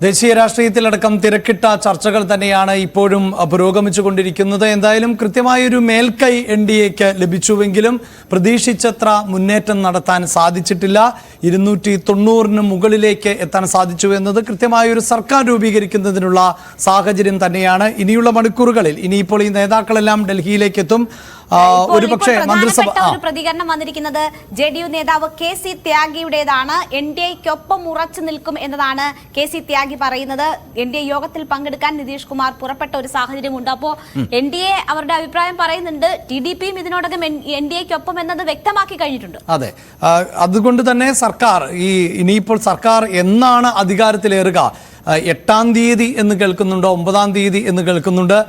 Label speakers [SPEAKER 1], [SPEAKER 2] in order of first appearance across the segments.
[SPEAKER 1] ദേശീയ രാഷ്ട്രീയത്തിലടക്കം തിരക്കിട്ട ചർച്ചകൾ തന്നെയാണ് ഇപ്പോഴും പുരോഗമിച്ചുകൊണ്ടിരിക്കുന്നത്. എന്തായാലും കൃത്യമായൊരു മേൽക്കൈ എൻഡിഎക്ക് ലഭിച്ചുവെങ്കിലും പ്രതീക്ഷിച്ചത്ര മുന്നേറ്റം നടത്താൻ സാധിച്ചിട്ടില്ല. 290 മുകളിലേക്ക് എത്താൻ സാധിച്ചു എന്നത് കൃത്യമായൊരു സർക്കാർ രൂപീകരിക്കുന്നതിനുള്ള സാഹചര്യം തന്നെയാണ്. ഇനിയുള്ള മണിക്കൂറുകളിൽ ഇനിയിപ്പോൾ ഈ നേതാക്കളെല്ലാം ഡൽഹിയിലേക്ക് എത്തും. ഒരുപക്ഷെ മന്ത്രിസഭ
[SPEAKER 2] പ്രതികരണം വന്നിരിക്കുന്നത് ജെഡിയു നേതാവ് KC ത്യാഗിയുടേതാണ്. NDAയ്ക്കൊപ്പം ഉറച്ചു നിൽക്കും എന്നതാണ് KC ത്യാഗി പറയുന്നത്. NDA യോഗത്തിൽ പങ്കെടുക്കാൻ നിതീഷ് കുമാർ പുറപ്പെട്ട ഒരു സാഹചര്യമുണ്ട്. അപ്പോൾ NDA അവരുടെ അഭിപ്രായം പറയുന്നുണ്ട്. TDPയും ഇതിനോടകം NDAയ്ക്കൊപ്പം എന്നത് വ്യക്തമാക്കി കഴിഞ്ഞിട്ടുണ്ട്.
[SPEAKER 1] അതെ, അതുകൊണ്ട് തന്നെ സർക്കാർ ഇനിയിപ്പോൾ സർക്കാർ എന്നാണ് അധികാരത്തിലേറുക? 8-ാം തീയതി എന്ന് കേൾക്കുന്നുണ്ടോ, 9-ാം തീയതി എന്ന് കേൾക്കുന്നുണ്ട്.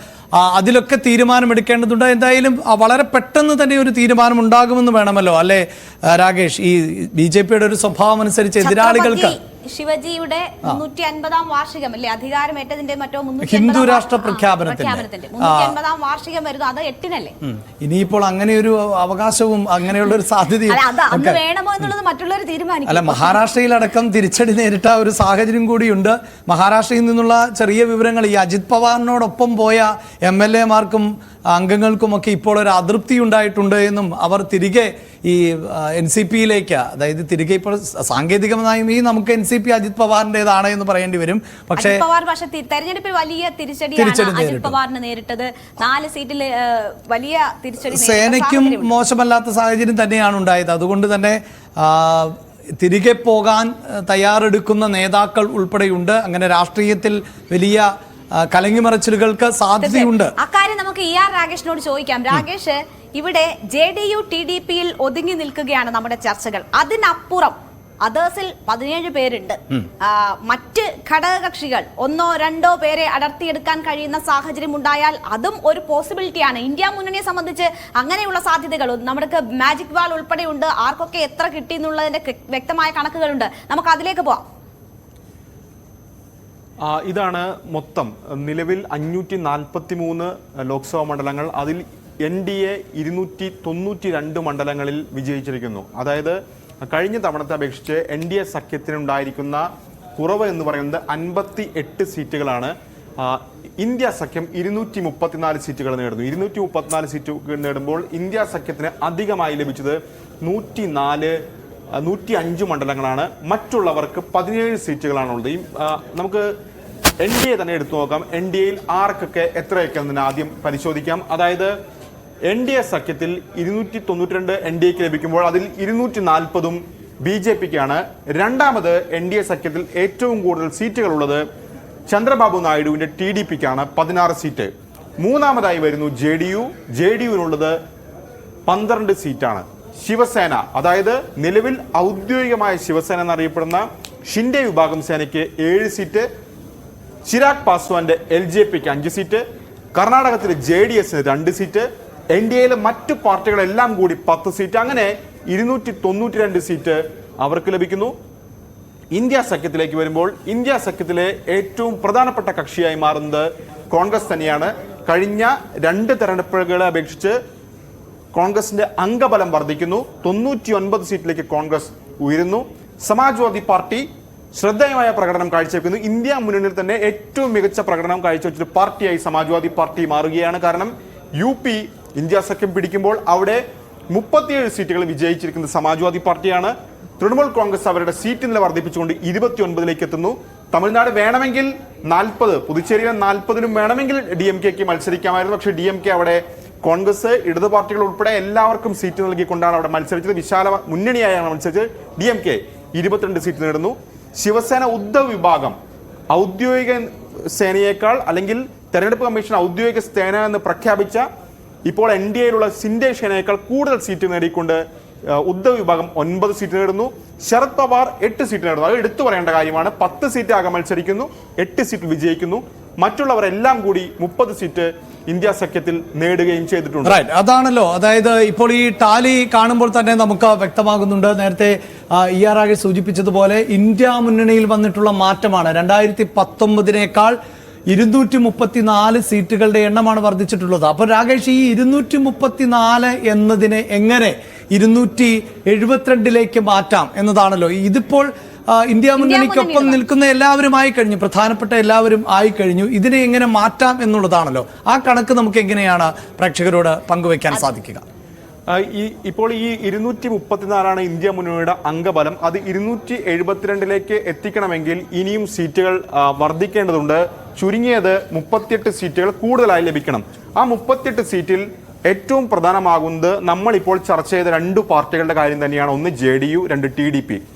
[SPEAKER 1] അതിലൊക്കെ തീരുമാനമെടുക്കേണ്ടതുണ്ട്. എന്തായാലും വളരെ പെട്ടെന്ന് തന്നെ ഒരു തീരുമാനം ഉണ്ടാകുമെന്ന് വേണമല്ലോ അല്ലേ രാകേഷ്? ഈ BJPയുടെ ഒരു സ്വഭാവം അനുസരിച്ച് എതിരാളികൾക്ക്
[SPEAKER 2] ശിവജിയുടെ 350-ാം വാർഷികം അല്ലേ അധികാരമേറ്റതിന്റെ മറ്റോ
[SPEAKER 1] ഹിന്ദു രാഷ്ട്ര പ്രഖ്യാപനത്തിന്റെ
[SPEAKER 2] 350-ാം വാർഷികം വരുന്നു. അത് 8-നല്ലേ?
[SPEAKER 1] ഇനിയിപ്പോൾ അങ്ങനെ ഒരു അവകാശവും അങ്ങനെയുള്ള ഒരു സാധ്യതയും
[SPEAKER 2] വേണമോ എന്നുള്ളത് മറ്റുള്ളവർ തീരുമാനിക്കും.
[SPEAKER 1] അല്ല, മഹാരാഷ്ട്രയിലടക്കം തിരിച്ചടി നേരിട്ട ഒരു സാഹചര്യം കൂടിയുണ്ട്. മഹാരാഷ്ട്രയിൽ നിന്നുള്ള ചെറിയ വിവരങ്ങൾ, ഈ അജിത് പവാറിനോടൊപ്പം പോയ MLA-മാർക്കും അംഗങ്ങൾക്കുമൊക്കെ ഇപ്പോൾ ഒരു അതൃപ്തി ഉണ്ടായിട്ടുണ്ട് എന്നും അവർ തിരികെ ഈ NCPയിലേക്ക്, അതായത് തിരികെ ഇപ്പോൾ സാങ്കേതികമായും നമുക്ക് NCP അജിത് പവാറിൻ്റെതാണ് എന്ന് പറയേണ്ടി വരും. പക്ഷേ
[SPEAKER 2] തെരഞ്ഞെടുപ്പിൽ വലിയ തിരിച്ചടിയാണ് അജിത് പവാറിന് നേരിട്ടത്. 4 സീറ്റിൽ വലിയ തിരിച്ചടി.
[SPEAKER 1] സേനയ്ക്കും മോശമല്ലാത്ത സാഹചര്യം തന്നെയാണ് ഉണ്ടായത്. അതുകൊണ്ട് തന്നെ തിരികെ പോകാൻ തയ്യാറെടുക്കുന്ന നേതാക്കൾ ഉൾപ്പെടെയുണ്ട്. അങ്ങനെ രാഷ്ട്രീയത്തിൽ വലിയ കലങ്ങിമറിച്ചിലുകൾക്ക് സാധ്യതയുണ്ട്.
[SPEAKER 2] അക്കാര്യം നമുക്ക് ER രാകേഷിനോട് ചോദിക്കാം. രാകേഷ്, ഇവിടെ JDU TDPയിൽ ഒതുങ്ങി നിൽക്കുകയാണ് നമ്മുടെ ചർച്ചകൾ. അതിനപ്പുറം അതേഴ്സിൽ 17 പേരുണ്ട്. മറ്റ് ഘടകകക്ഷികൾ 1-2 പേരെ അടർത്തിയെടുക്കാൻ കഴിയുന്ന സാഹചര്യം ഉണ്ടായാൽ അതും ഒരു പോസിബിലിറ്റിയാണ്. ഇന്ത്യ മുന്നണിയെ സംബന്ധിച്ച് അങ്ങനെയുള്ള സാധ്യതകൾ നമുക്ക് മാജിക് വാൾ ഉൾപ്പെടെയുണ്ട്. ആർക്കൊക്കെ എത്ര കിട്ടി എന്നുള്ളതിന്റെ വ്യക്തമായ കണക്കുകളുണ്ട്. നമുക്ക് അതിലേക്ക് പോവാം.
[SPEAKER 3] ഇതാണ് മൊത്തം നിലവിൽ 543 ലോക്സഭാ മണ്ഡലങ്ങൾ. അതിൽ NDA 292 മണ്ഡലങ്ങളിൽ വിജയിച്ചിരിക്കുന്നു. അതായത് കഴിഞ്ഞ തവണത്തെ അപേക്ഷിച്ച് NDA സഖ്യത്തിനുണ്ടായിരിക്കുന്ന കുറവ് എന്ന് പറയുന്നത് 58 സീറ്റുകളാണ്. ഇന്ത്യ സഖ്യം 234 സീറ്റുകൾ നേടുന്നു. 234 സീറ്റുകൾ നേടുമ്പോൾ ഇന്ത്യ സഖ്യത്തിന് അധികമായി ലഭിച്ചത് 105 മണ്ഡലങ്ങളാണ്. മറ്റുള്ളവർക്ക് 17 സീറ്റുകളാണുള്ളത്. നമുക്ക് NDA തന്നെ എടുത്തു നോക്കാം. NDAയിൽ ആർക്കൊക്കെ എത്രയൊക്കെ എന്നതിന് ആദ്യം പരിശോധിക്കാം. അതായത് NDA സഖ്യത്തിൽ 292 NDAക്ക് ലഭിക്കുമ്പോൾ അതിൽ 240 BJPക്കാണ്. രണ്ടാമത് NDA സഖ്യത്തിൽ ഏറ്റവും കൂടുതൽ സീറ്റുകളുള്ളത് ചന്ദ്രബാബു നായിഡുവിന്റെ TDPക്കാണ്, 16 സീറ്റ്. മൂന്നാമതായി വരുന്നു JDUവിനുള്ളത് 12 സീറ്റാണ്. ശിവസേന, അതായത് നിലവിൽ ഔദ്യോഗികമായ ശിവസേന എന്നറിയപ്പെടുന്ന ഷിൻഡെ വിഭാഗം സേനയ്ക്ക് 7 സീറ്റ്. ചിരാഗ് പാസ്വാന്റെ LJPക്ക് 5 സീറ്റ്. കർണാടകത്തിലെ JDSന് 2 സീറ്റ്. NDAയിലെ മറ്റു പാർട്ടികളെല്ലാം കൂടി 10 സീറ്റ്. അങ്ങനെ 292 സീറ്റ് അവർക്ക് ലഭിക്കുന്നു. ഇന്ത്യ സഖ്യത്തിലേക്ക് വരുമ്പോൾ ഇന്ത്യ സഖ്യത്തിലെ ഏറ്റവും പ്രധാനപ്പെട്ട കക്ഷിയായി മാറുന്നത് കോൺഗ്രസ് തന്നെയാണ്. കഴിഞ്ഞ 2 തെരഞ്ഞെടുപ്പുകളെ അപേക്ഷിച്ച് കോൺഗ്രസിന്റെ അംഗബലം വർദ്ധിക്കുന്നു. 99 സീറ്റിലേക്ക് കോൺഗ്രസ് ഉയരുന്നു. സമാജ്വാദി പാർട്ടി ശ്രദ്ധേയമായ പ്രകടനം കാഴ്ചവെക്കുന്നു. ഇന്ത്യ മുന്നണിയിൽ തന്നെ ഏറ്റവും മികച്ച പ്രകടനം കാഴ്ചവെച്ചൊരു പാർട്ടിയായി സമാജ്വാദി പാർട്ടി മാറുകയാണ്. കാരണം UP ഇന്ത്യ സഖ്യം പിടിക്കുമ്പോൾ അവിടെ 37 സീറ്റുകൾ വിജയിച്ചിരിക്കുന്നത് സമാജ്വാദി പാർട്ടിയാണ്. തൃണമൂൽ കോൺഗ്രസ് അവരുടെ സീറ്റ് നില വർദ്ധിപ്പിച്ചുകൊണ്ട് 29ലേക്ക് എത്തുന്നു. തമിഴ്നാട് വേണമെങ്കിൽ 40, പുതുച്ചേരിയിലെ 40നും വേണമെങ്കിൽ DMKക്ക് മത്സരിക്കാമായിരുന്നു. പക്ഷേ DMK അവിടെ കോൺഗ്രസ്, ഇടതു പാർട്ടികൾ ഉൾപ്പെടെ എല്ലാവർക്കും സീറ്റ് നൽകിക്കൊണ്ടാണ് അവിടെ മത്സരിച്ചത്. വിശാല മുന്നണിയായാണ് മത്സരിച്ചത്. DMK 22 സീറ്റ് നേടുന്നു. ശിവസേന ഉദ്ധവ് വിഭാഗം ഔദ്യോഗിക സേനയേക്കാൾ, അല്ലെങ്കിൽ തെരഞ്ഞെടുപ്പ് കമ്മീഷൻ ഔദ്യോഗിക സേന എന്ന് പ്രഖ്യാപിച്ച ഇപ്പോൾ NDAയിലുള്ള സിൻഡെ സേനയേക്കാൾ കൂടുതൽ സീറ്റ് നേടിക്കൊണ്ട് ഉദ്ധവ് വിഭാഗം 9 സീറ്റ് നേടുന്നു. ശരത് പവാർ 8 സീറ്റ് നേടുന്നു. അത് എടുത്തു പറയേണ്ട കാര്യമാണ്. 10 സീറ്റ് ആകെ മത്സരിക്കുന്നു, 8 സീറ്റിൽ വിജയിക്കുന്നു. മറ്റുള്ളവരെല്ലാം കൂടി 30 സീറ്റ് ഇന്ത്യ സഖ്യത്തിൽ നേടുകയും ചെയ്തിട്ടുണ്ട്.
[SPEAKER 1] അതാണല്ലോ, അതായത് ഇപ്പോൾ ഈ ടാലി കാണുമ്പോൾ തന്നെ നമുക്ക് വ്യക്തമാകുന്നുണ്ട്. നേരത്തെ ER രാകേഷ് സൂചിപ്പിച്ചതുപോലെ ഇന്ത്യ മുന്നണിയിൽ വന്നിട്ടുള്ള മാറ്റമാണ്. 2019 234 സീറ്റുകളുടെ എണ്ണമാണ് വർദ്ധിച്ചിട്ടുള്ളത്. അപ്പോൾ രാകേഷ്, ഈ 234 എന്നതിനെ എങ്ങനെ 272ലേക്ക് മാറ്റാം എന്നതാണല്ലോ. ഇതിപ്പോൾ ഇന്ത്യ മുന്നണിക്കൊപ്പം നിൽക്കുന്ന എല്ലാവരും ആയി കഴിഞ്ഞു, പ്രധാനപ്പെട്ട എല്ലാവരും ആയി കഴിഞ്ഞു. ഇതിനെ എങ്ങനെ മാറ്റാം എന്നുള്ളതാണല്ലോ. ആ കണക്ക് നമുക്ക് എങ്ങനെയാണ് പ്രേക്ഷകരോട് പങ്കുവെക്കാൻ സാധിക്കുക?
[SPEAKER 3] ഇപ്പോൾ ഈ 234 ഇന്ത്യ മുന്നണിയുടെ അംഗബലം. അത് 272 എത്തിക്കണമെങ്കിൽ ഇനിയും സീറ്റുകൾ വർദ്ധിക്കേണ്ടതുണ്ട്. ചുരുങ്ങിയത് 38 സീറ്റുകൾ കൂടുതലായി ലഭിക്കണം. ആ 38 സീറ്റിൽ ഏറ്റവും പ്രധാനമാകുന്നത് നമ്മളിപ്പോൾ ചർച്ച ചെയ്ത 2 പാർട്ടികളുടെ കാര്യം തന്നെയാണ്. ഒന്ന് JDU, 2 TDP.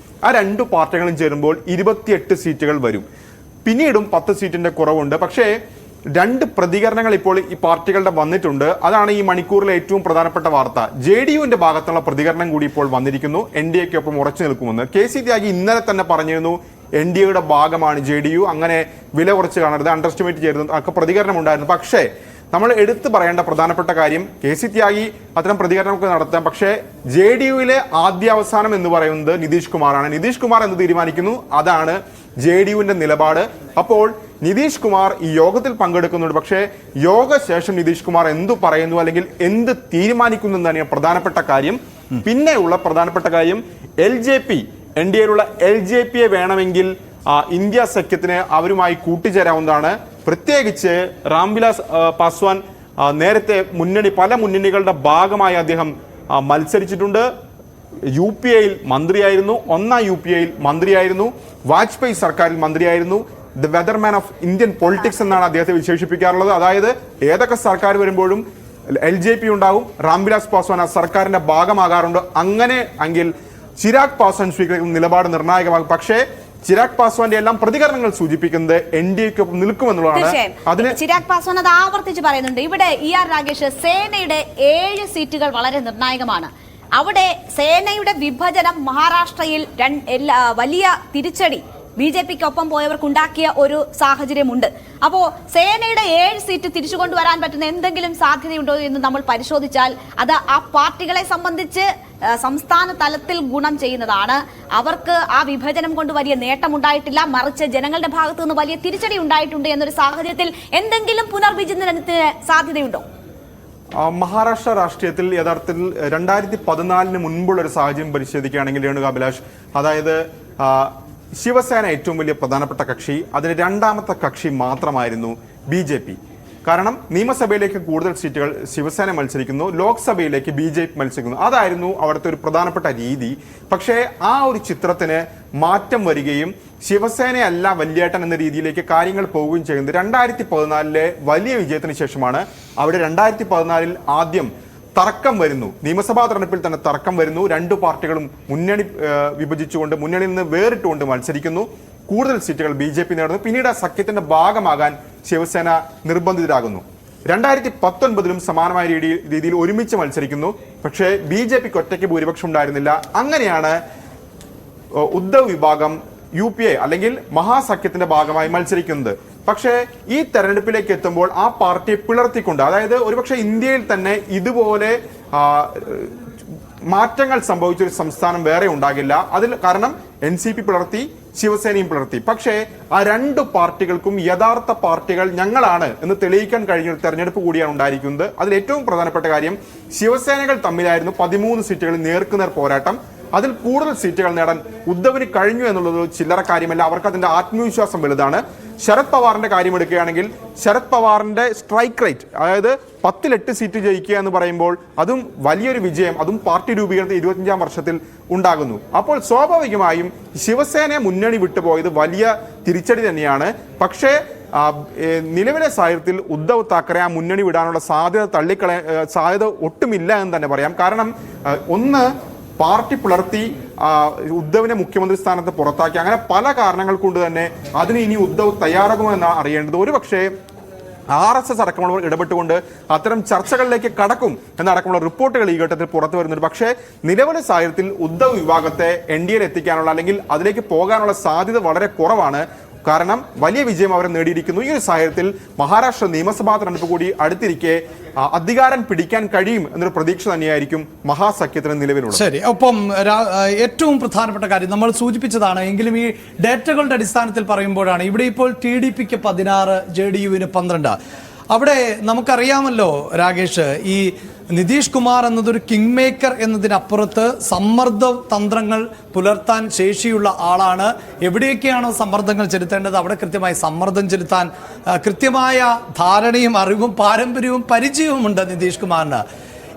[SPEAKER 3] ആ 2 പാർട്ടികളും ചേരുമ്പോൾ 28 സീറ്റുകൾ വരും. പിന്നീടും 10 സീറ്റിന്റെ കുറവുണ്ട്. പക്ഷേ 2 പ്രതികരണങ്ങൾ ഇപ്പോൾ ഈ പാർട്ടികളുടെ വന്നിട്ടുണ്ട്. അതാണ് ഈ മണിക്കൂറിലെ ഏറ്റവും പ്രധാനപ്പെട്ട വാർത്ത. JDUവിന്റെ ഭാഗത്തുള്ള പ്രതികരണം കൂടി ഇപ്പോൾ വന്നിരിക്കുന്നു. NDAക്കൊപ്പം ഉറച്ചു നിൽക്കുമെന്ന് KC ത്യാഗി ഇന്നലെ തന്നെ പറഞ്ഞിരുന്നു. NDAയുടെ ഭാഗമാണ് JDU, അങ്ങനെ വില കുറച്ച് കാണരുത്, അണ്ടർ എസ്റ്റിമേറ്റ് ചെയ്യരുത് ഒക്കെ പ്രതികരണം ഉണ്ടായിരുന്നു. പക്ഷേ നമ്മൾ എടുത്തു പറയേണ്ട പ്രധാനപ്പെട്ട കാര്യം, KC ത്യാഗി അത്തരം പ്രതികരണമൊക്കെ നടത്താം. പക്ഷേ JDUവിലെ ആദ്യാവസാനം എന്ന് പറയുന്നത് നിതീഷ് കുമാറാണ്. നിതീഷ് കുമാർ എന്ന് തീരുമാനിക്കുന്നു, അതാണ് JDUവിന്റെ നിലപാട്. അപ്പോൾ നിതീഷ് കുമാർ ഈ യോഗത്തിൽ പങ്കെടുക്കുന്നുണ്ട്. പക്ഷേ യോഗശേഷം നിതീഷ് കുമാർ എന്തു പറയുന്നു അല്ലെങ്കിൽ എന്ത് തീരുമാനിക്കുന്നു എന്നതാണ് പ്രധാനപ്പെട്ട കാര്യം. പിന്നെയുള്ള പ്രധാനപ്പെട്ട കാര്യം LJP, NDAയിലുള്ള LJPയെ വേണമെങ്കിൽ ഇന്ത്യ സഖ്യത്തിന് അവരുമായി കൂട്ടിച്ചേരാവുന്നതാണ്. പ്രത്യേകിച്ച് രാംവിലാസ് പാസ്വാൻ നേരത്തെ പല മുന്നണികളുടെ ഭാഗമായി അദ്ദേഹം മത്സരിച്ചിട്ടുണ്ട്. UPAയിൽ മന്ത്രിയായിരുന്നു, ഒന്നാം UPAയിൽ മന്ത്രിയായിരുന്നു, വാജ്പേയി സർക്കാരിൽ മന്ത്രിയായിരുന്നു. ദ വെദർമാൻ ഓഫ് ഇന്ത്യൻ പൊളിറ്റിക്സ് എന്നാണ് അദ്ദേഹത്തെ വിശേഷിപ്പിക്കാറുള്ളത്. അതായത് ഏതൊക്കെ സർക്കാർ വരുമ്പോഴും LJP ഉണ്ടാവും, രാംവിലാസ് പാസ്വാൻ ആ സർക്കാരിന്റെ ഭാഗമാകാറുണ്ട്. അങ്ങനെ എങ്കിൽ ചിരാഗ് പാസ്വാൻ സ്വീകരിക്കുന്ന നിലപാട് നിർണായകമാകും. പക്ഷേ ചിരാഗ് പാസ്വാന്റെ എല്ലാം പ്രതികരണങ്ങൾ സൂചിപ്പിക്കുന്നത് NDAക്കൊപ്പം നിൽക്കുമെന്നുള്ളതാണ്.
[SPEAKER 2] ചിരാഗ് പാസ്വാൻ അത് ആവർത്തിച്ച് പറയുന്നുണ്ട്. ഇവിടെ ER രാഗേഷ്, സേനയുടെ 7 സീറ്റുകൾ വളരെ നിർണായകമാണ്. അവിടെ സേനയുടെ വിഭജനം മഹാരാഷ്ട്രയിൽ വലിയ തിരിച്ചടി BJPക്കൊപ്പം പോയവർക്കുണ്ടാക്കിയ ഒരു സാഹചര്യമുണ്ട്. അപ്പോൾ സേനയുടെ 7 സീറ്റ് തിരിച്ചു കൊണ്ടുവരാൻ പറ്റുന്ന എന്തെങ്കിലും സാധ്യതയുണ്ടോ എന്ന് നമ്മൾ പരിശോധിച്ചാൽ അത് ആ പാർട്ടികളെ സംബന്ധിച്ച് സംസ്ഥാന തലത്തിൽ ഗുണം ചെയ്യുന്നതാണ്. അവർക്ക് ആ വിഭജനം കൊണ്ട് വലിയ നേട്ടമുണ്ടായിട്ടില്ല, മറിച്ച് ജനങ്ങളുടെ ഭാഗത്തു നിന്ന് വലിയ തിരിച്ചടി ഉണ്ടായിട്ടുണ്ട് എന്നൊരു സാഹചര്യത്തിൽ എന്തെങ്കിലും പുനർവിചിന്തനത്തിന് സാധ്യതയുണ്ടോ?
[SPEAKER 3] മഹാരാഷ്ട്ര രാഷ്ട്രീയത്തിൽ യഥാർത്ഥത്തിൽ 2014 മുൻപുള്ള ഒരു സാഹചര്യം പരിശോധിക്കുകയാണെങ്കിൽ രേണുകാഭിലാഷ്, അതായത് ശിവസേന ഏറ്റവും വലിയ പ്രധാനപ്പെട്ട കക്ഷി, അതിന് രണ്ടാമത്തെ കക്ഷി മാത്രമായിരുന്നു BJP. കാരണം നിയമസഭയിലേക്ക് കൂടുതൽ സീറ്റുകൾ ശിവസേന മത്സരിക്കുന്നു, ലോക്സഭയിലേക്ക് BJP മത്സരിക്കുന്നു. അതായിരുന്നു അവിടുത്തെ ഒരു പ്രധാനപ്പെട്ട രീതി. പക്ഷേ ആ ഒരു ചിത്രത്തിന് മാറ്റം വരികയും ശിവസേനയല്ല വല്യേട്ടൻ എന്ന രീതിയിലേക്ക് കാര്യങ്ങൾ പോവുകയും ചെയ്യുന്നത് 2014 വലിയ വിജയത്തിന് ശേഷമാണ്. അവിടെ 2014 ആദ്യം തർക്കം വരുന്നു, നിയമസഭാ തെരഞ്ഞെടുപ്പിൽ തന്നെ തർക്കം വരുന്നു. 2 പാർട്ടികളും മുന്നണി വിഭജിച്ചുകൊണ്ട്, മുന്നണിയിൽ നിന്ന് വേറിട്ടുകൊണ്ട് മത്സരിക്കുന്നു. കൂടുതൽ സീറ്റുകൾ BJP നേടുന്നു. പിന്നീട് ആ സഖ്യത്തിന്റെ ഭാഗമാകാൻ ശിവസേന നിർബന്ധിതരാകുന്നു. 2019 സമാനമായ രീതിയിൽ ഒരുമിച്ച് മത്സരിക്കുന്നു. പക്ഷേ BJPക്ക് ഒറ്റയ്ക്ക് ഭൂരിപക്ഷം ഉണ്ടായിരുന്നില്ല. അങ്ങനെയാണ് ഉദ്ധവ് വിഭാഗം UPA അല്ലെങ്കിൽ മഹാസഖ്യത്തിന്റെ ഭാഗമായി മത്സരിക്കുന്നത്. പക്ഷേ ഈ തെരഞ്ഞെടുപ്പിലേക്ക് എത്തുമ്പോൾ ആ പാർട്ടിയെ പിളർത്തിക്കൊണ്ട്, അതായത് ഒരുപക്ഷെ ഇന്ത്യയിൽ തന്നെ ഇതുപോലെ മാറ്റങ്ങൾ സംഭവിച്ചൊരു സംസ്ഥാനം വേറെ ഉണ്ടാകില്ല. അതിൽ കാരണം NCP പിളർത്തി, ശിവസേനയും പിളർത്തി. പക്ഷേ ആ 2 പാർട്ടികൾക്കും യഥാർത്ഥ പാർട്ടികൾ ഞങ്ങളാണ് എന്ന് തെളിയിക്കാൻ കഴിഞ്ഞ ഒരു തെരഞ്ഞെടുപ്പ് കൂടിയാണ് ഉണ്ടായിരിക്കുന്നത്. അതിൽ ഏറ്റവും പ്രധാനപ്പെട്ട കാര്യം, ശിവസേനകൾ തമ്മിലായിരുന്നു 13 സീറ്റുകളിൽ നേർക്കുനേർ പോരാട്ടം. അതിൽ കൂടുതൽ സീറ്റുകൾ നേടാൻ ഉദ്ധവിന് കഴിഞ്ഞു എന്നുള്ളത് ചില്ലറ കാര്യമല്ല. അവർക്ക് അതിന്റെ ആത്മവിശ്വാസം വലുതാണ്. ശരത് പവാറിന്റെ കാര്യം എടുക്കുകയാണെങ്കിൽ, ശരത് പവാറിന്റെ സ്ട്രൈക്ക് റേറ്റ്, അതായത് 10-8 സീറ്റ് ജയിക്കുക എന്ന് പറയുമ്പോൾ അതും വലിയൊരു വിജയം, അതും പാർട്ടി രൂപീകരണത്തിൽ 25-ാം വർഷത്തിൽ ഉണ്ടാകുന്നു. അപ്പോൾ സ്വാഭാവികമായും ശിവസേനയെ മുന്നണി വിട്ടുപോയത് വലിയ തിരിച്ചടി തന്നെയാണ്. പക്ഷേ നിലവിലെ സാഹചര്യത്തിൽ ഉദ്ധവ് താക്കറെ ആ മുന്നണി വിടാനുള്ള സാധ്യത ഒട്ടുമില്ല എന്ന് തന്നെ പറയാം. കാരണം ഒന്ന്, പാർട്ടി പിളർത്തി ഉദ്ധവിനെ മുഖ്യമന്ത്രി സ്ഥാനത്ത് പുറത്താക്കി. അങ്ങനെ പല കാരണങ്ങൾ കൊണ്ട് തന്നെ അതിന് ഇനി ഉദ്ധവ് തയ്യാറാകുമോ എന്നാണ് അറിയേണ്ടത്. ഒരുപക്ഷേ RSS അടക്കമുള്ളവർ ഇടപെട്ടുകൊണ്ട് അത്തരം ചർച്ചകളിലേക്ക് കടക്കും എന്നടക്കമുള്ള റിപ്പോർട്ടുകൾ ഈ ഘട്ടത്തിൽ പുറത്തു വരുന്നുണ്ട്. പക്ഷേ നിലവിലെ സാഹചര്യത്തിൽ ഉദ്ധവ് വിഭാഗത്തെ NDAയിൽ എത്തിക്കാനുള്ള അല്ലെങ്കിൽ അതിലേക്ക് പോകാനുള്ള സാധ്യത വളരെ കുറവാണ്. കാരണം വലിയ വിജയം അവർ നേടിയിരിക്കുന്നു. ഈ ഒരു സാഹചര്യത്തിൽ മഹാരാഷ്ട്ര നിയമസഭാ തെരഞ്ഞെടുപ്പ് കൂടി അടുത്തിരിക്കെ അധികാരം പിടിക്കാൻ കഴിയും എന്നൊരു പ്രതീക്ഷ തന്നെയായിരിക്കും മഹാസഖ്യത്തിന് നിലവിലുള്ളത്.
[SPEAKER 1] ശരി, ഒപ്പം ഏറ്റവും പ്രധാനപ്പെട്ട കാര്യം നമ്മൾ സൂചിപ്പിച്ചതാണ്, എങ്കിലും ഈ ഡേറ്റകളുടെ അടിസ്ഥാനത്തിൽ പറയുമ്പോഴാണ് ഇവിടെ ഇപ്പോൾ TDPക്ക് 16, JDUവിന് 12. അവിടെ നമുക്കറിയാമല്ലോ രാകേഷ്, ഈ നിതീഷ് കുമാർ എന്നതൊരു കിങ് മേക്കർ എന്നതിനപ്പുറത്ത് സമ്മർദ്ദ തന്ത്രങ്ങൾ പുലർത്താൻ ശേഷിയുള്ള ആളാണ്. എവിടെയൊക്കെയാണോ സമ്മർദ്ദങ്ങൾ ചെലുത്തേണ്ടത് അവിടെ കൃത്യമായി സമ്മർദ്ദം ചെലുത്താൻ കൃത്യമായ ധാരണയും അറിവും പാരമ്പര്യവും പരിചയവുമുണ്ട് നിതീഷ് കുമാറിന്.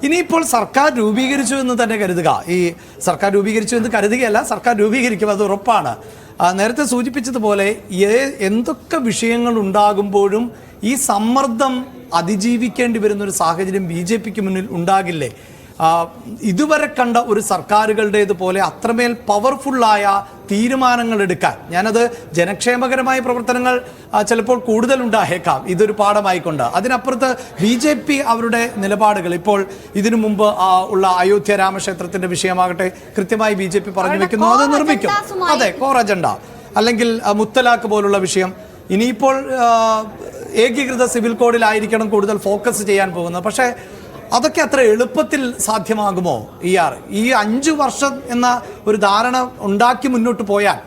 [SPEAKER 1] ഇനിയിപ്പോൾ സർക്കാർ രൂപീകരിച്ചു എന്ന് തന്നെ കരുതുക. ഈ സർക്കാർ രൂപീകരിച്ചു എന്ന് കരുതുകയല്ല, സർക്കാർ രൂപീകരിക്കും, അത് ഉറപ്പാണ്. നേരത്തെ സൂചിപ്പിച്ചതുപോലെ എന്തൊക്കെ വിഷയങ്ങൾ ഉണ്ടാകുമ്പോഴും ഈ സമ്മർദ്ദം അതിജീവിക്കേണ്ടി വരുന്നൊരു സാഹചര്യം BJPക്ക് മുന്നിൽ ഉണ്ടാകില്ലേ? ഇതുവരെ കണ്ട ഒരു സർക്കാരുകളുടേതുപോലെ അത്രമേൽ പവർഫുള്ളായ തീരുമാനങ്ങൾ എടുക്കാൻ, ഞാനത് ജനക്ഷേമകരമായ പ്രവർത്തനങ്ങൾ ചിലപ്പോൾ കൂടുതൽ ഉണ്ടായേക്കാം, ഇതൊരു പാഠമായിക്കൊണ്ട്. അതിനപ്പുറത്ത് BJP അവരുടെ നിലപാടുകൾ ഇപ്പോൾ ഇതിനു മുമ്പ് ഉള്ള അയോധ്യ രാമക്ഷേത്രത്തിന്റെ വിഷയമാകട്ടെ കൃത്യമായി BJP പറഞ്ഞു വെക്കുന്നു, അത് നിർമ്മിക്കും. അതെ, കോർ അജണ്ട, അല്ലെങ്കിൽ മുത്തലാഖ് പോലുള്ള വിഷയം. ഇനിയിപ്പോൾ ഏകീകൃത സിവിൽ കോഡിലായിരിക്കണം കൂടുതൽ ഫോക്കസ് ചെയ്യാൻ പോകുന്നത്. പക്ഷേ അതൊക്കെ അത്ര എളുപ്പത്തിൽ സാധ്യമാകുമോ? ഈ 5 വർഷം എന്ന ഒരു ധാരണ ഉണ്ടാക്കി മുന്നോട്ട് പോയാൽ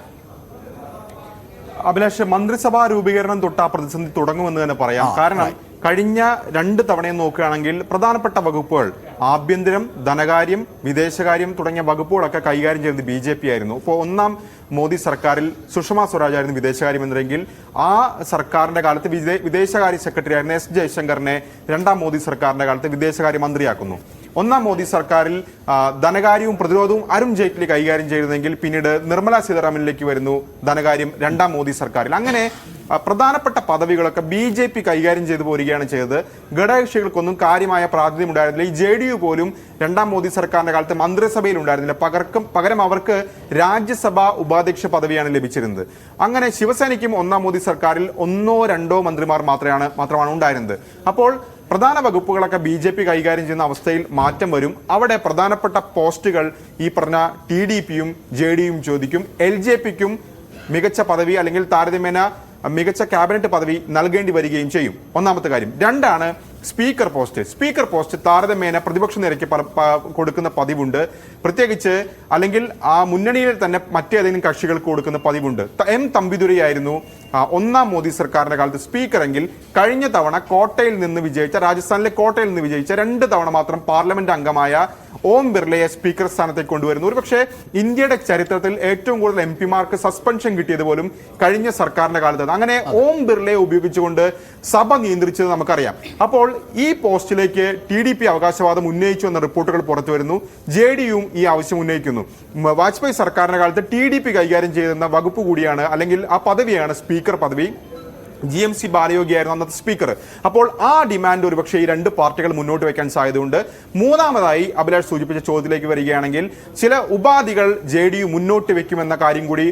[SPEAKER 3] അഭിലാഷ്, മന്ത്രിസഭാ രൂപീകരണം തൊട്ട് ആ പ്രതിസന്ധി തുടങ്ങുമെന്ന് തന്നെ പറയാം. കാരണം കഴിഞ്ഞ 2 തവണയും നോക്കുകയാണെങ്കിൽ പ്രധാനപ്പെട്ട വകുപ്പുകൾ ആഭ്യന്തരം, ധനകാര്യം, വിദേശകാര്യം തുടങ്ങിയ വകുപ്പുകളൊക്കെ കൈകാര്യം ചെയ്യുന്നത് BJP ആയിരുന്നു. ഇപ്പോൾ 1ാം മോദി സർക്കാരിൽ സുഷമ സ്വരാജ് ആയിരുന്നു വിദേശകാര്യമന്ത്രിയെങ്കിൽ ആ സർക്കാരിന്റെ കാലത്ത് വിദേശകാര്യ സെക്രട്ടറി ആയിരുന്ന S ജയശങ്കറിനെ 2ാം മോദി സർക്കാരിന്റെ കാലത്ത് വിദേശകാര്യ മന്ത്രിയാക്കുന്നു. 1ാം മോദി സർക്കാരിൽ ധനകാര്യവും പ്രതിരോധവും അരുൺ ജെയ്റ്റ്ലി കൈകാര്യം ചെയ്തിരുന്നെങ്കിൽ പിന്നീട് നിർമ്മല സീതാരാമനിലേക്ക് വരുന്നു ധനകാര്യം 2ാം മോദി സർക്കാരിൽ. അങ്ങനെ പ്രധാനപ്പെട്ട പദവികളൊക്കെ BJP കൈകാര്യം ചെയ്തു പോരുകയാണ് ചെയ്തത്. ഘടകകക്ഷികൾക്കൊന്നും കാര്യമായ പ്രാതിനിധ്യം ഉണ്ടായിരുന്നില്ല. ഈ JDU പോലും 2ാം മോദി സർക്കാരിന്റെ കാലത്ത് മന്ത്രിസഭയിൽ ഉണ്ടായിരുന്നില്ല. പകരം അവർക്ക് രാജ്യസഭാ ഉപാധ്യക്ഷ പദവിയാണ് ലഭിച്ചിരുന്നത്. അങ്ങനെ ശിവസേനയ്ക്കും 1ാം മോദി സർക്കാരിൽ 1ഓ 2ഓ മന്ത്രിമാർ മാത്രമാണ് ഉണ്ടായിരുന്നത്. അപ്പോൾ പ്രധാന വകുപ്പുകളൊക്കെ BJP കൈകാര്യം ചെയ്യുന്ന അവസ്ഥയിൽ മാറ്റം വരും. അവിടെ പ്രധാനപ്പെട്ട പോസ്റ്റുകൾ ഈ പറഞ്ഞ TDPയും JDUയും ചോദിക്കും. LJPക്കും മികച്ച പദവി അല്ലെങ്കിൽ താരതമ്യേന മികച്ച ക്യാബിനറ്റ് പദവി നൽകേണ്ടി വരികയും ചെയ്യും. ഒന്നാമത്തെ കാര്യം. 2 സ്പീക്കർ പോസ്റ്റ് താരതമ്യേന പ്രതിപക്ഷ നിരക്ക് കൊടുക്കുന്ന പതിവുണ്ട്. പ്രത്യേകിച്ച് അല്ലെങ്കിൽ ആ മുന്നണിയിൽ തന്നെ മറ്റേതെങ്കിലും കക്ഷികൾക്ക് കൊടുക്കുന്ന പതിവുണ്ട്. M തമ്പിദുരൈയായിരുന്നു 1ാം മോദി സർക്കാരിന്റെ കാലത്ത് സ്പീക്കർ എങ്കിൽ കഴിഞ്ഞ തവണ രാജസ്ഥാനിലെ കോട്ടയിൽ നിന്ന് വിജയിച്ച 2 തവണ മാത്രം പാർലമെന്റ് അംഗമായ ഓം ബിർളയെ സ്പീക്കർ സ്ഥാനത്തേക്ക് കൊണ്ടുവരുന്നു. ഒരുപക്ഷെ ഇന്ത്യയുടെ ചരിത്രത്തിൽ ഏറ്റവും കൂടുതൽ MP-മാർക്ക് സസ്പെൻഷൻ കിട്ടിയത് പോലും കഴിഞ്ഞ സർക്കാരിന്റെ കാലത്താണ്. അങ്ങനെ ഓം ബിർളയെ ഉപയോഗിച്ചുകൊണ്ട് സഭ നിയന്ത്രിച്ചത് നമുക്കറിയാം. അപ്പോൾ ഈ പോസ്റ്റിലേക്ക് TDP അവകാശവാദം ഉന്നയിച്ചു എന്ന റിപ്പോർട്ടുകൾ പുറത്തു വരുന്നു. JDUവും ഈ ആവശ്യം ഉന്നയിക്കുന്നു. വാജ്പേയി സർക്കാരിന്റെ കാലത്ത് TDP കൈകാര്യം ചെയ്യുന്ന വകുപ്പ് കൂടിയാണ്, അല്ലെങ്കിൽ ആ പദവിയാണ് സ്പീക്കർ പദവി. GMC ബാലയോഗിയായിരുന്നു അന്നത്തെ സ്പീക്കർ. അപ്പോൾ ആ ഡിമാൻഡ് ഒരുപക്ഷെ ഈ 2 പാർട്ടികൾ മുന്നോട്ട് വെക്കാൻ സാധ്യതയുണ്ട്. മൂന്നാമതായി അഭിലാഷ് സൂചിപ്പിച്ച ചോദ്യത്തിലേക്ക് വരികയാണെങ്കിൽ ചില ഉപാധികൾ JDU മുന്നോട്ട് വെക്കുമെന്ന കാര്യം കൂടി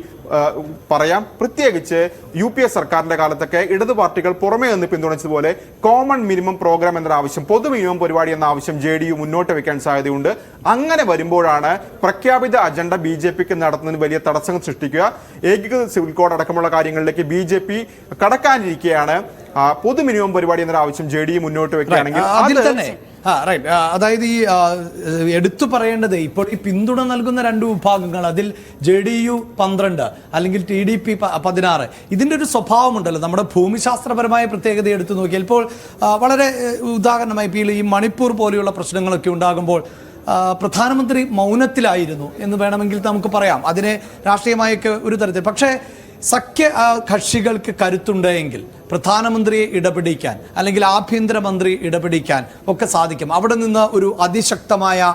[SPEAKER 3] പറയാം. പ്രത്യേകിച്ച് UPA സർക്കാരിന്റെ കാലത്തൊക്കെ ഇടതു പാർട്ടികൾ പുറമേ നിന്ന് പിന്തുണച്ചതുപോലെ കോമൺ മിനിമം പ്രോഗ്രാം എന്ന ആവശ്യം, പൊതു മിനിമം പരിപാടി എന്ന ആവശ്യം JDU മുന്നോട്ട് വെക്കാൻ സാധ്യതയുണ്ട്. അങ്ങനെ വരുമ്പോഴാണ് പ്രഖ്യാപിത അജണ്ട BJPക്ക് നടത്തുന്നതിന് വലിയ തടസ്സങ്ങൾ സൃഷ്ടിക്കുക. ഏകീകൃത സിവിൽ കോഡ് അടക്കമുള്ള കാര്യങ്ങളിലേക്ക് BJP കടക്കാനിരിക്കുകയാണ്. പൊതു മിനിമം പരിപാടി എന്നൊരു ആവശ്യം JDU മുന്നോട്ട് വെക്കുകയാണെങ്കിൽ
[SPEAKER 1] അതായത് ഈ എടുത്തു പറയേണ്ടത് ഇപ്പോൾ ഈ പിന്തുണ നൽകുന്ന 2 വിഭാഗങ്ങൾ, അതിൽ JDU 12 അല്ലെങ്കിൽ TDP 16, ഇതിൻ്റെ ഒരു സ്വഭാവമുണ്ടല്ലോ. നമ്മുടെ ഭൂമിശാസ്ത്രപരമായ പ്രത്യേകത എടുത്തു നോക്കിയാൽ ഇപ്പോൾ വളരെ ഉദാഹരണമായി ഇപ്പോൾ ഈ മണിപ്പൂർ പോലെയുള്ള പ്രശ്നങ്ങളൊക്കെ ഉണ്ടാകുമ്പോൾ പ്രധാനമന്ത്രി മൗനത്തിലായിരുന്നു എന്ന് വേണമെങ്കിൽ നമുക്ക് പറയാം. അതിനെ രാഷ്ട്രീയമായൊക്കെ ഒരു തരത്തിൽ. പക്ഷേ സഖ്യ കക്ഷികൾക്ക് കരുത്തുണ്ടെങ്കിൽ പ്രധാനമന്ത്രിയെ ഇടപെടിക്കാൻ അല്ലെങ്കിൽ ആഭ്യന്തരമന്ത്രി ഇടപെടിക്കാൻ ഒക്കെ സാധിക്കും. അവിടെ നിന്ന് ഒരു അതിശക്തമായ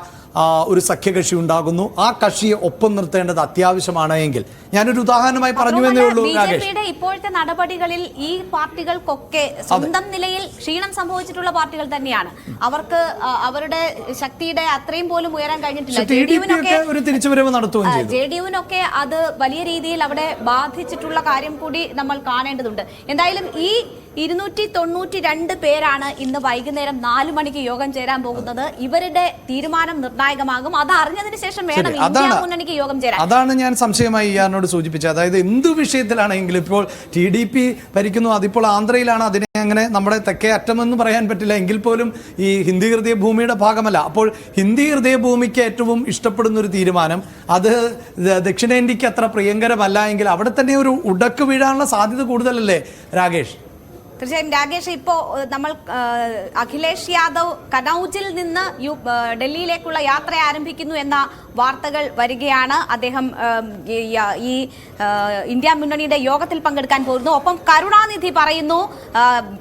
[SPEAKER 1] ഒരു സഖ്യകക്ഷി ഉണ്ടാകുന്നു. ആ കക്ഷിയെ ഒപ്പം നിർത്തേണ്ടത് അത്യാവശ്യമാണ് എങ്കിൽ ഞാനൊരു ഉദാഹരണമായി പറഞ്ഞു എന്നേ ഉള്ളൂ.
[SPEAKER 2] BJPയുടെ ഇപ്പോഴത്തെ നടപടികളിൽ ഈ പാർട്ടികൾക്കൊക്കെ സ്വന്തം നിലയിൽ ക്ഷീണം സംഭവിച്ചിട്ടുള്ള പാർട്ടികൾ തന്നെയാണ്. അവർക്ക് അവരുടെ ശക്തിയുടെ അത്രയും പോലും ഉയരാൻ കഴിഞ്ഞിട്ടില്ല. JDUവിനൊക്കെ അത് വലിയ രീതിയിൽ അവിടെ ബാധിച്ചിട്ടുള്ള കാര്യം കൂടി നമ്മൾ കാണേണ്ടതുണ്ട്. എന്തായാലും ഈ 292 പേരാണ് ഇന്ന് വൈകുന്നേരം 4 മണിക്ക് യോഗം ചേരാൻ പോകുന്നത്. ഇവരുടെ തീരുമാനം നിർണായകമാകും. അത് അറിഞ്ഞതിന് ശേഷം വേണം ഇന്ത്യ മുന്നണിക്ക് യോഗം ചേരാൻ.
[SPEAKER 1] അതാണ് ഞാൻ സംശയമായി ഇയാളോട് സൂചിപ്പിച്ചത്. അതായത് എന്ത് വിഷയത്തിലാണെങ്കിലും ഇപ്പോൾ TDP ഭരിക്കുന്നു, അതിപ്പോൾ ആന്ധ്രയിലാണ്. അതിനെ അങ്ങനെ നമ്മുടെ തെക്കേ അറ്റമെന്ന് പറയാൻ പറ്റില്ല. എങ്കിൽ പോലും ഈ ഹിന്ദി ഹൃദയ ഭൂമിയുടെ ഭാഗമല്ല. അപ്പോൾ ഹിന്ദി ഹൃദയ ഭൂമിക്ക് ഏറ്റവും ഇഷ്ടപ്പെടുന്ന ഒരു തീരുമാനം അത് ദക്ഷിണേന്ത്യക്ക് അത്ര പ്രിയങ്കരമല്ല എങ്കിൽ അവിടെ തന്നെ ഒരു ഉടക്ക് വീഴാനുള്ള സാധ്യത കൂടുതലല്ലേ രാകേഷ്?
[SPEAKER 2] തീർച്ചയായും രാകേഷ്, ഇപ്പോൾ നമ്മൾ അഖിലേഷ് യാദവ് കനൌജിൽ നിന്ന് ഡൽഹിയിലേക്കുള്ള യാത്ര ആരംഭിക്കുന്നു എന്ന വാർത്തകൾ വരികയാണ്. അദ്ദേഹം ഈ ഇന്ത്യ മുന്നണിയുടെ യോഗത്തിൽ പങ്കെടുക്കാൻ പോകുന്നു. ഒപ്പം കരുണാനിധി പറയുന്നു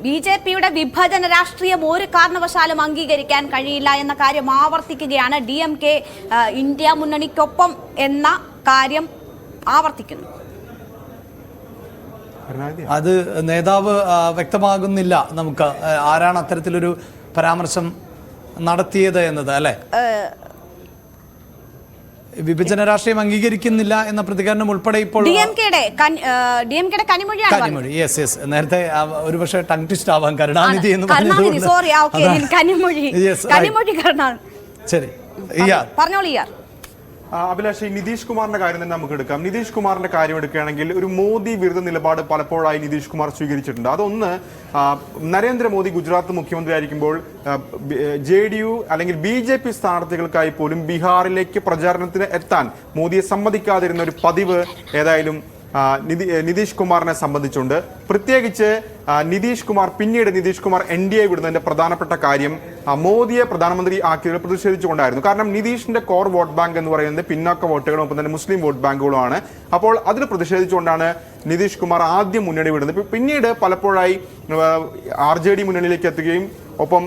[SPEAKER 2] BJPയുടെ വിഭജന രാഷ്ട്രീയം ഒരു കാരണവശാലും അംഗീകരിക്കാൻ കഴിയില്ല എന്ന കാര്യം ആവർത്തിക്കുകയാണ്. DMK ഇന്ത്യ മുന്നണിക്കൊപ്പം എന്ന കാര്യം ആവർത്തിക്കുന്നു.
[SPEAKER 1] അത് നേതാവ് വ്യക്തമാകുന്നില്ല നമുക്ക് ആരാണ് അത്തരത്തിലൊരു പരാമർശം നടത്തിയത് എന്നത്, അല്ലെ? വിഭജന രാഷ്ട്രീയം അംഗീകരിക്കുന്നില്ല എന്ന പ്രതികരണം ഉൾപ്പെടെ ഇപ്പോൾ കനിമൊഴി. യെസ് യെസ്, നേരത്തെ ഒരുപക്ഷെ ടങ് ട്വിസ്റ്റ് ആവാൻ കരുണാനിധി എന്ന് ശരി.
[SPEAKER 2] പറഞ്ഞോളൂ.
[SPEAKER 3] അഭിലാഷ്, നിതീഷ് കുമാറിന്റെ കാര്യം തന്നെ നമുക്ക് എടുക്കാം. നിതീഷ് കുമാറിന്റെ കാര്യം എടുക്കുകയാണെങ്കിൽ ഒരു മോദി വിരുദ്ധ നിലപാട് പലപ്പോഴായി നിതീഷ് കുമാർ സ്വീകരിച്ചിട്ടുണ്ട്. അതൊന്ന്, നരേന്ദ്രമോദി ഗുജറാത്ത് മുഖ്യമന്ത്രി ആയിരിക്കുമ്പോൾ JDU അല്ലെങ്കിൽ BJP സ്ഥാനാർത്ഥികൾക്കായി പോലും ബീഹാറിലേക്ക് പ്രചാരണത്തിന് എത്താൻ മോദിയെ സമ്മതിക്കാതിരുന്ന ഒരു പതിവ് ഏതായാലും നിതീഷ് കുമാറിനെ സംബന്ധിച്ചുണ്ട്. പ്രത്യേകിച്ച് നിതീഷ് കുമാർ NDA വിടുന്നതിന്റെ പ്രധാനപ്പെട്ട കാര്യം മോദിയെ പ്രധാനമന്ത്രി ആക്കിയതിൽ പ്രതിഷേധിച്ചുകൊണ്ടായിരുന്നു. കാരണം നിതീഷിന്റെ കോർ വോട്ട് ബാങ്ക് എന്ന് പറയുന്നത് പിന്നാക്ക വോട്ടുകളും ഒപ്പം തന്നെ മുസ്ലിം വോട്ട് ബാങ്കുകളുമാണ്. അപ്പോൾ അതിൽ പ്രതിഷേധിച്ചുകൊണ്ടാണ് നിതീഷ് കുമാർ ആദ്യം മുന്നണി വിടുന്നത്. പിന്നീട് പലപ്പോഴായി RJD മുന്നണിയിലേക്ക് എത്തുകയും ഒപ്പം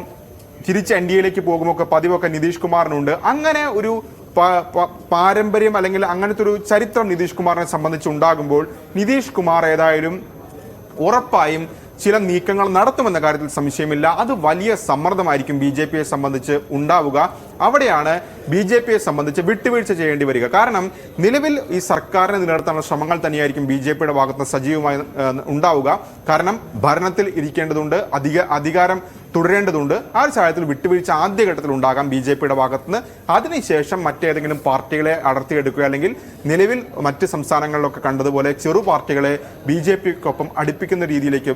[SPEAKER 3] തിരിച്ച് NDAയിലേക്ക് പോകുമൊക്കെ പതിവൊക്കെ നിതീഷ് കുമാറിനുണ്ട്. അങ്ങനെ ഒരു പാരമ്പര്യം അല്ലെങ്കിൽ അങ്ങനത്തെ ഒരു ചരിത്രം നിതീഷ് കുമാറിനെ സംബന്ധിച്ചുണ്ടാകുമ്പോൾ നിതീഷ് കുമാർ ഏതായാലും ഉറപ്പായും ചില നീക്കങ്ങൾ നടത്തുമെന്ന കാര്യത്തിൽ സംശയമില്ല. അത് വലിയ സമ്മർദ്ദമായിരിക്കും BJPയെ സംബന്ധിച്ച് ഉണ്ടാവുക. അവിടെയാണ് BJPയെ സംബന്ധിച്ച് വിട്ടുവീഴ്ച ചെയ്യേണ്ടി വരിക. കാരണം നിലവിൽ ഈ സർക്കാരിനെ നിലനിർത്താനുള്ള ശ്രമങ്ങൾ തന്നെയായിരിക്കും BJPയുടെ ഭാഗത്ത് സജീവമായി ഉണ്ടാവുക. കാരണം ഭരണത്തിൽ ഇരിക്കേണ്ടതുണ്ട്, അധികാരം തുടരേണ്ടതുണ്ട്. ആ ഒരു സാഹചര്യത്തിൽ വിട്ടുവീഴ്ച ആദ്യഘട്ടത്തിൽ ഉണ്ടാകാം BJPയുടെ ഭാഗത്തുനിന്ന്. അതിനുശേഷം മറ്റേതെങ്കിലും പാർട്ടികളെ അടർത്തിയെടുക്കുക അല്ലെങ്കിൽ നിലവിൽ മറ്റ് സംസ്ഥാനങ്ങളിലൊക്കെ കണ്ടതുപോലെ ചെറു പാർട്ടികളെ BJPക്കൊപ്പം അടുപ്പിക്കുന്ന രീതിയിലേക്ക്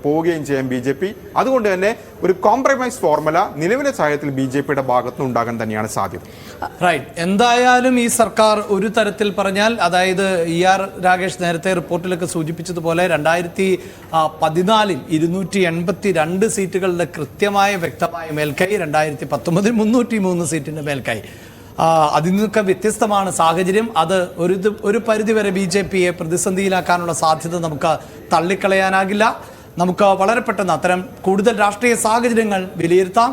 [SPEAKER 3] പോവുകയും ചെയ്യാം BJP. അതുകൊണ്ട് തന്നെ ഒരു കോംപ്രമൈസ് ഫോർമുല നിലവിലെ സാഹചര്യത്തിൽ BJPയുടെ ഭാഗത്തുനിന്ന് ഉണ്ടാകാൻ തന്നെയാണ് സാധ്യത.
[SPEAKER 1] റൈറ്റ്. എന്തായാലും ഈ സർക്കാർ ഒരു തരത്തിൽ പറഞ്ഞാൽ, അതായത് ER രാകേഷ് നേരത്തെ റിപ്പോർട്ടിലൊക്കെ സൂചിപ്പിച്ചതുപോലെ 2014 282 സീറ്റുകളുടെ കൃത്യമായ വ്യക്തമായ മേൽക്കൈ, 2019 303 സീറ്റിന്റെ മേൽക്കൈ. അതിൽ നിന്നൊക്കെ വ്യത്യസ്തമാണ് സാഹചര്യം. അത് ഒരു പരിധിവരെ BJPയെ പ്രതിസന്ധിയിലാക്കാനുള്ള സാധ്യത നമുക്ക് തള്ളിക്കളയാനാകില്ല. നമുക്ക് വളരെ പെട്ടെന്ന് അത്തരം കൂടുതൽ രാഷ്ട്രീയ സാഹചര്യങ്ങൾ വിലയിരുത്താം.